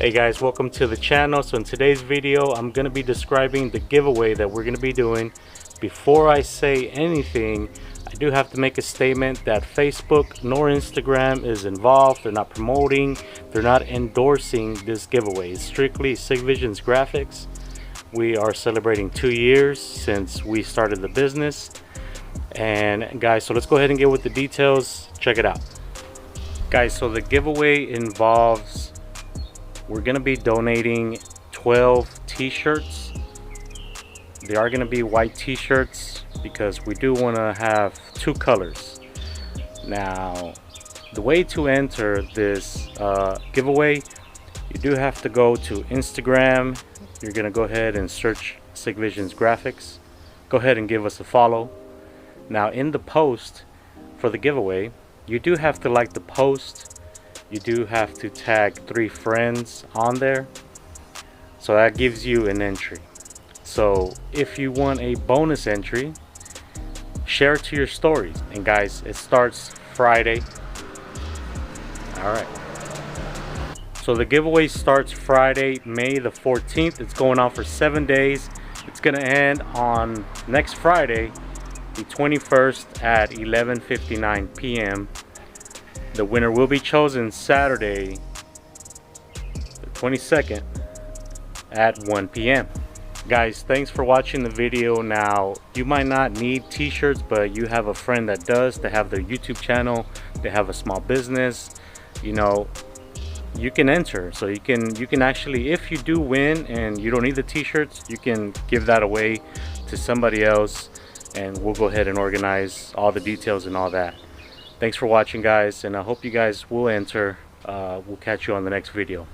Hey guys, welcome to the channel. So in today's video I'm going to be describing the giveaway that we're going to be doing. Before I say anything, I do have to make a statement that Facebook nor Instagram is involved. They're not promoting, they're not endorsing this giveaway. It's strictly Sigvision's graphics. We are celebrating 2 years since we started the business. And guys, so let's go ahead and get with the details. Check it out. Guys, so the giveaway involves, we're going to be donating 12 t-shirts. They are going to be white t-shirts because we do want to have 2 colors. Now, the way to enter this giveaway, you do have to go to Instagram. You're going to go ahead and search Sigvision's graphics. Go ahead and give us a follow. Now, in the post for the giveaway, you do have to like the post. You do have to tag 3 friends on there, so that gives you an entry. So if you want a bonus entry, share it to your stories. And guys, it starts Friday. Alright, so the giveaway starts Friday, May the 14th. It's going on for 7 days. It's gonna end on next Friday, the 21st at 11:59 p.m. The winner will be chosen Saturday, the 22nd at 1 p.m. Guys, thanks for watching the video. Now, you might not need t-shirts, but you have a friend that does. They have their YouTube channel, they have a small business, you know, you can enter. So you can actually, if you do win and you don't need the t-shirts, you can give that away to somebody else, and we'll go ahead and organize all the details and all that. Thanks for watching, guys, and I hope you guys will enter. We'll catch you on the next video.